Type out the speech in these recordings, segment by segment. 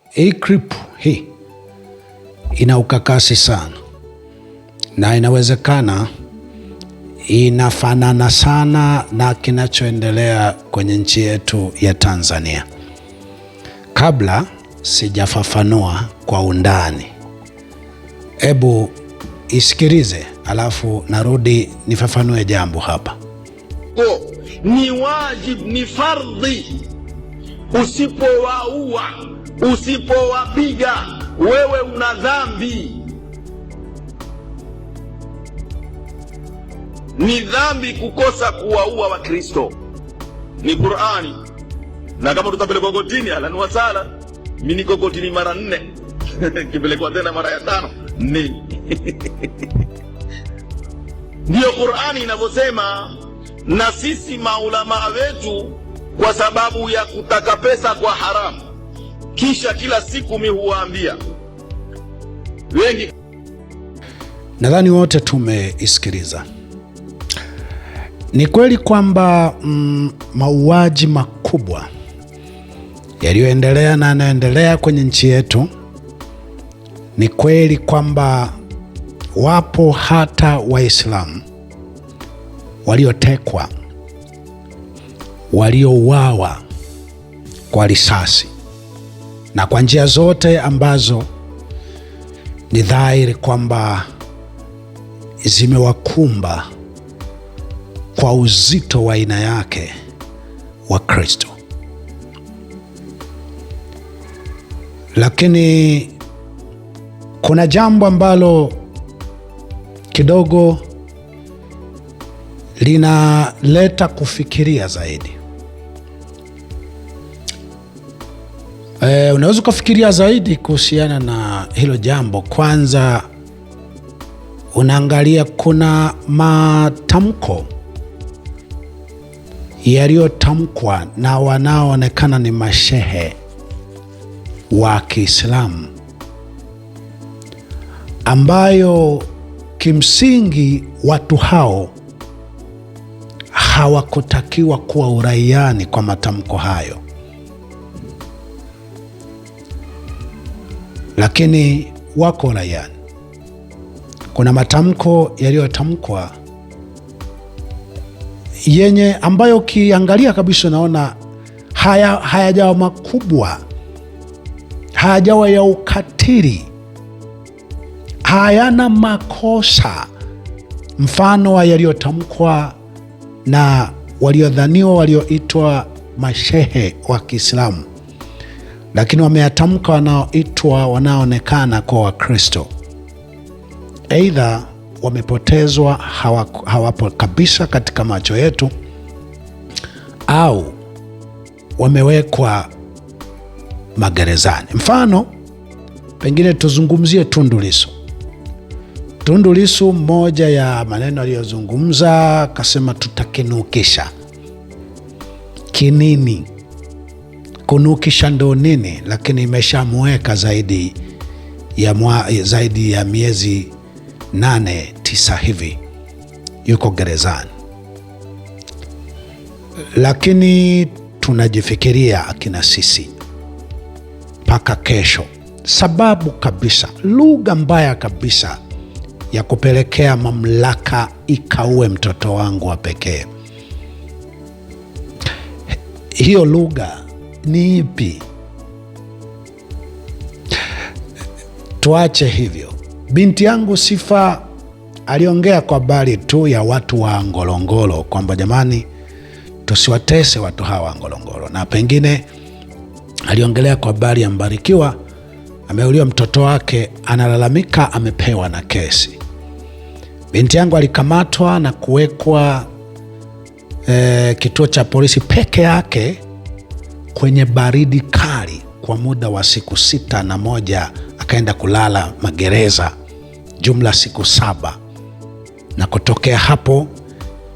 Hii clip hii ina ukakasi sana na inawezekana inafanana sana na kinachoendelea kwenye nchi yetu ya Tanzania. Kabla sijafafanua kwa undani, hebu isikilize, alafu narudi nifafanue jambo hapa. Ni wajib, ni fardhi. Usipowaua, usipowapiga, wewe una dhambi. Ni dhambi kukosa kuwaua Wakristo. Ni Qur'ani. Na kama tutapelekwa kotini, ala ni wasala. Mimi niko kotini mara 4. Kipelekwa tena mara ya 5. Ni. Ndio Qur'ani inavyosema. Na sisi maulama wetu, kwa sababu ya kutaka pesa kwa haramu, kisha kila siku mimi huwaambia wengi. Nadhani wote tumeisikiliza. Ni kweli kwamba mauaji makubwa yaliyoendelea na yanaendelea kwenye nchi yetu. Ni kweli kwamba wapo hata Waislamu waliotekwa, waliouawa kwa risasi na kwa njia zote ambazo ni dhahiri kwamba zimewakumba kwa uzito wa aina yake wa Kristo. Lakini kuna jambo ambalo kidogo linaleta kufikiria zaidi. Unaweza kufikiria zaidi kuhusiana na hilo jambo. Kwanza unaangalia kuna matamko yaliyotamkwa na wanaoonekana ni mashehe wa Kiislamu, ambayo kimsingi watu hao hawakutakiwa kuwa uraiani kwa matamko hayo, lakini wako uraiani. Kuna matamko yaliyotamkwa yenye ambayo ukiangalia kabisa unaona hayajawa makubwa, hayajawa ya ukatili, hayana makosa mfano wa yaliyotamkwa na waliodhaniwa walioitwa mashehe wa Kiislamu, lakini wameyatamka wanaoitwa wanaoonekana kwa Wakristo. Aidha wamepotezwa, hawapo kabisa katika macho yetu, au wamewekwa magerezani. Mfano pengine tuzungumzie Tundu Lissu. Tundu Lissu, mmoja ya maneno aliyozungumza, akasema tutakinukisha. Kinini? Kunukisha ndo nini? Lakini imeshamweka zaidi ya miezi 8-9 hivi yuko gerezani. Lakini tunajifikiria akina sisi mpaka kesho. Sababu kabisa, lugha mbaya kabisa ya kupelekea mamlaka ikaue mtoto wangu wa pekee. Hiyo lugha ni ipi? Tuache hivyo. Binti yangu Sifa aliongea kwa habari tu ya watu wa Ngorongoro, kwamba jamani, tusiwatese watu hawa Ngorongoro, na pengine aliongelea kwa habari ya Mbarikiwa ameuliwa mtoto wake, analalamika amepewa na kesi. Binti yangu alikamatwa na kuwekwa kituo cha polisi peke yake kwenye baridi kali kwa muda wa siku 6 na moja akaenda kulala magereza, jumla siku 7. Na kutokea hapo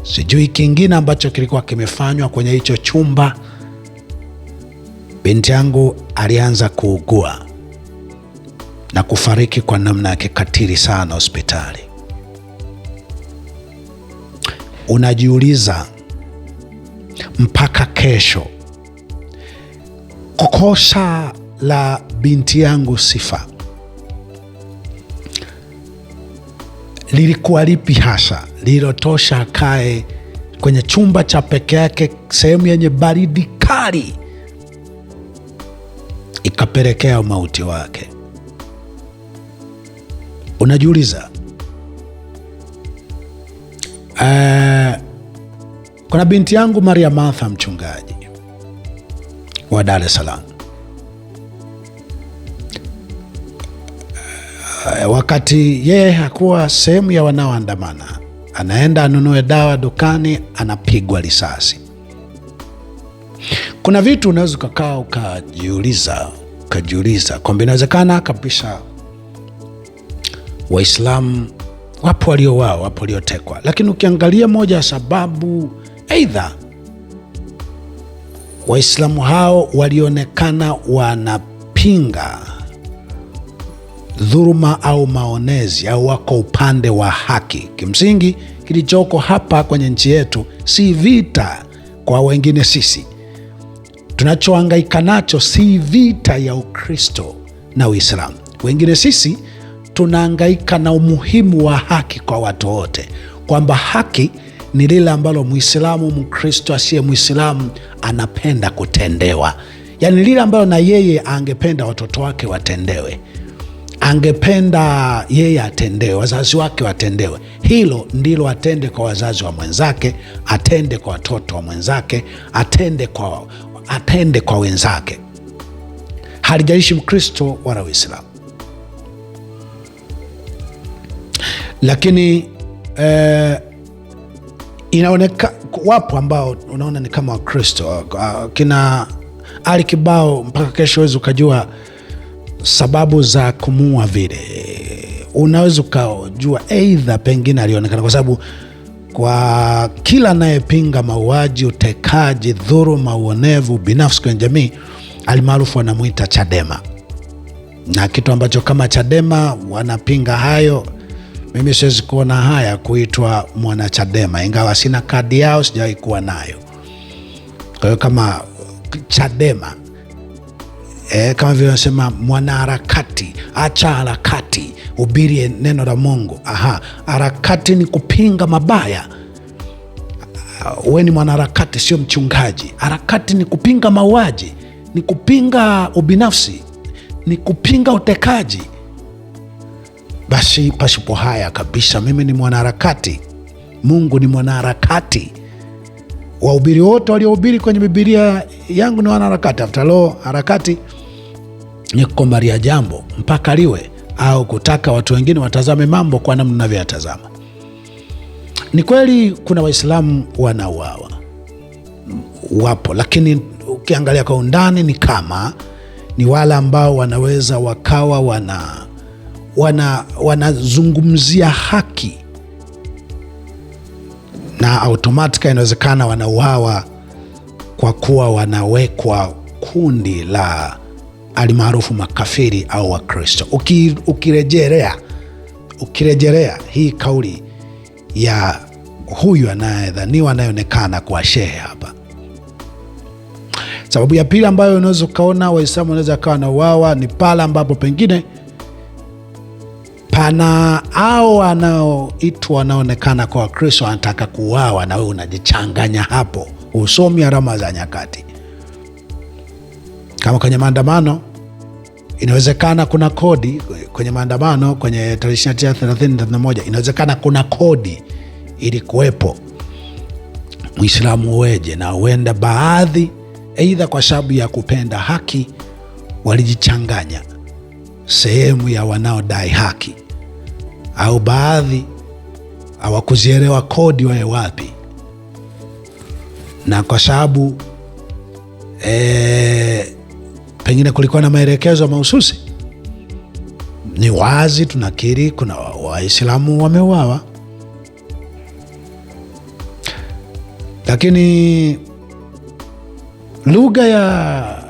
sijui kingine ambacho kilikuwa kimefanywa kwenye hicho chumba. Binti yangu alianza kuugua na kufariki kwa namna ya kikatili sana hospitali. Unajiuliza mpaka kesho kosa la binti yangu Sifa lilikuwa lipi hasa lililotosha akae kwenye chumba cha peke yake, sehemu yenye baridi kali, ikapelekea mauti wake? Unajiuliza. Kuna binti yangu Maria Martha, mchungaji wa Dar es Salaam. Wakati yeye hakuwa sehemu ya wanaoandamana, anaenda anunue dawa dukani, anapigwa risasi. Kuna vitu unaweza ukakaa ukajiuliza kwamba inawezekana kabisa Waislamu wapo waliouawa, wapo waliotekwa, lakini ukiangalia moja ya sababu, aidha Waislamu hao walionekana wanapinga dhuluma au maonezi, au wako upande wa haki. Kimsingi kilichoko hapa kwenye nchi yetu si vita kwa wengine. Sisi tunachohangaika nacho si vita ya Ukristo na Uislamu. Wengine sisi tunahangaika na umuhimu wa haki kwa watu wote, kwamba haki ni lile ambalo Muislamu, Mkristo, asiye Muislamu anapenda kutendewa. Yaani lile ambalo na yeye angependa watoto wake watendewe, angependa yeye atendewe, wazazi wake watendewe. Hilo ndilo atende kwa wazazi wa mwenzake, atende kwa watoto wa mwenzake, atende kwa wenzake, halijalishi Mkristo wala Uislamu. Lakini inaonekana wapo ambao unaona ni kama Wakristo, kina Ali Kibao, mpaka kesho huwezi ukajua sababu za kumuua vile. Unaweza ukajua aidha pengine alionekana, kwa sababu kwa kila anayepinga mauaji, utekaji, dhuluma, uonevu binafsi kwenye jamii, alimaarufu wanamuita Chadema, na kitu ambacho kama Chadema wanapinga hayo, mimi siwezi kuona haya kuitwa mwana Chadema, ingawa sina kadi yao, sijawahi kuwa nayo. Kwa hiyo kama Chadema, kama vile wanasema mwanaharakati, acha harakati, hubiri neno la Mungu. Harakati ni kupinga mabaya. Wewe ni mwanaharakati, sio mchungaji. Harakati ni kupinga mauaji, ni kupinga ubinafsi, ni kupinga utekaji. Basi pasipo haya kabisa, mimi ni mwanaharakati, Mungu ni mwanaharakati. Wahubiri wote waliohubiri kwenye Biblia yangu ni wanaharakati. After all, harakati ni kukombaria jambo mpaka liwe, au kutaka watu wengine watazame mambo kwa namna ninavyoyatazama. Ni kweli kuna Waislamu wanauawa, wapo, lakini ukiangalia kwa undani ni kama ni wale ambao wanaweza wakawa wanazungumzia haki, na automatika inawezekana wanauawa kwa kuwa wanawekwa kundi la alimaarufu makafiri au Wakristo. Ukirejelea hii kauli ya huyu anayedhaniwa, anayeonekana kuwa shehe hapa. Sababu ya pili ambayo unaweza ukaona Waislamu wanaweza kawa wanauawa ni pale ambapo pengine pana au wanaoitwa wanaonekana kwa Wakristo wanataka kuuawa, na wewe unajichanganya hapo, usomi alama za nyakati. Kama kwenye maandamano, inawezekana kuna kodi kwenye maandamano, kwenye 29, 30, 31, inawezekana kuna kodi ili kuwepo Muislamu uweje, na huenda baadhi aidha kwa sababu ya kupenda haki walijichanganya sehemu ya wanaodai haki, au baadhi hawakuzielewa kodi wae wapi, na kwa sababu pengine kulikuwa na maelekezo mahususi. Ni wazi tunakiri kuna Waislamu wameuawa, lakini lugha ya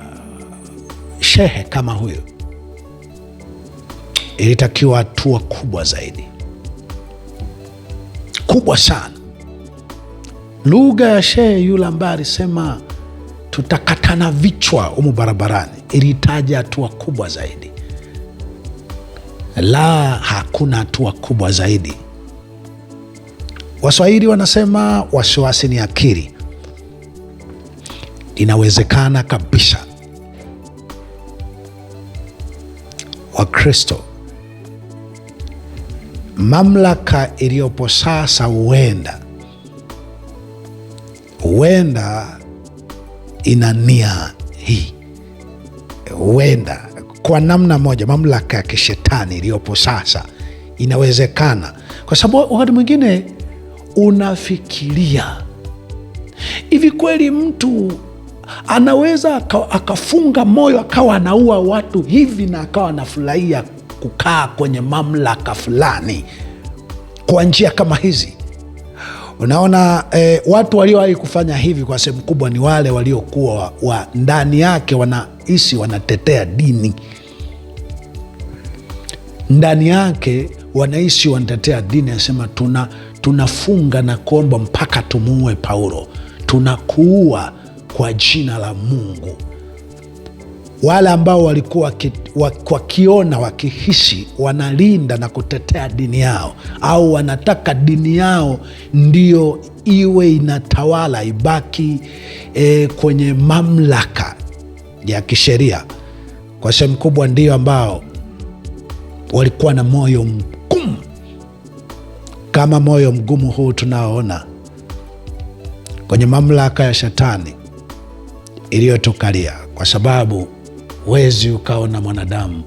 shehe kama huyo ilitakiwa hatua kubwa zaidi, kubwa sana. Lugha ya shehe yule ambaye alisema tutakatana vichwa humu barabarani. Ilihitaji hatua kubwa zaidi. La, hakuna hatua kubwa zaidi. Waswahili wanasema wasiwasi ni akili. Inawezekana kabisa Wakristo, mamlaka iliyopo sasa huenda ina nia hii, huenda kwa namna moja mamlaka ya kishetani iliyopo sasa inawezekana, kwa sababu wakati mwingine unafikiria hivi, kweli mtu anaweza akafunga moyo akawa anaua watu hivi na akawa anafurahia kukaa kwenye mamlaka fulani kwa njia kama hizi? Unaona, watu waliowahi kufanya hivi kwa sehemu kubwa ni wale waliokuwa ndani yake wanahisi wanatetea dini, ndani yake wanahisi wanatetea dini. Anasema tunafunga na kuomba mpaka tumuue Paulo, tunakuua kwa jina la Mungu. Wale ambao walikuwa wakiona, wakihisi wanalinda na kutetea dini yao, au wanataka dini yao ndio iwe inatawala, ibaki kwenye mamlaka ya kisheria, kwa sehemu kubwa ndio ambao walikuwa na moyo mgumu kama moyo mgumu huu tunaoona kwenye mamlaka ya shetani iliyotukalia, kwa sababu wezi ukaona mwanadamu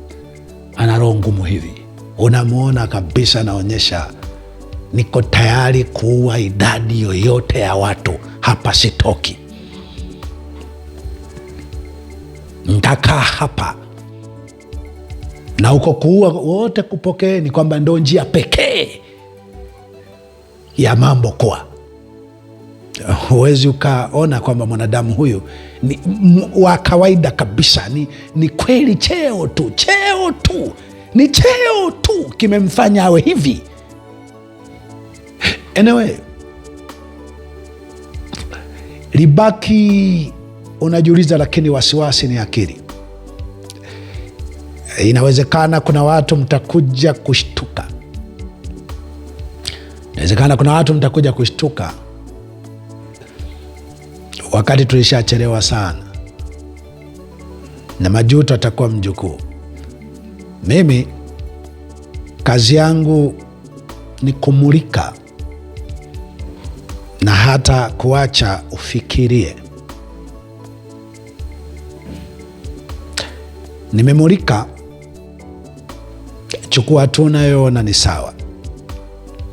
ana roho ngumu hivi, unamwona kabisa anaonyesha niko tayari kuua idadi yoyote ya watu hapa, sitoki, nitakaa hapa, na uko kuua wote kupokeeni kwamba ndo njia pekee ya mambo kuwa. Huwezi ukaona kwamba mwanadamu huyu ni wa kawaida kabisa, ni kweli cheo tu ni cheo tu kimemfanya awe hivi. Anyway, libaki unajiuliza, lakini wasiwasi ni akili. Inawezekana kuna watu mtakuja kushtuka, wakati tulishachelewa sana, na majuto atakuwa mjukuu. Mimi kazi yangu ni kumulika na hata kuacha ufikirie. Nimemulika, chukua tu unayoona ni sawa.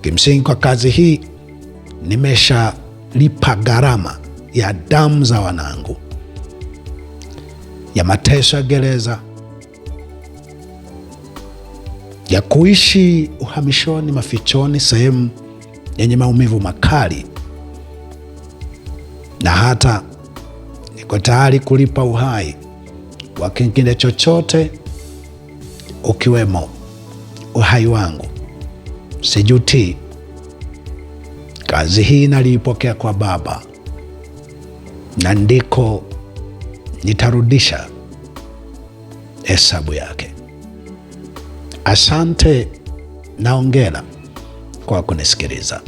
Kimsingi kwa kazi hii nimeshalipa gharama ya damu za wanangu, ya mateso ya gereza, ya kuishi uhamishoni, mafichoni, sehemu yenye maumivu makali, na hata niko tayari kulipa uhai wa kingine chochote, ukiwemo uhai wangu. Sijuti. Kazi hii naliipokea kwa Baba, na ndiko nitarudisha hesabu yake. Asante na hongera kwa kunisikiliza.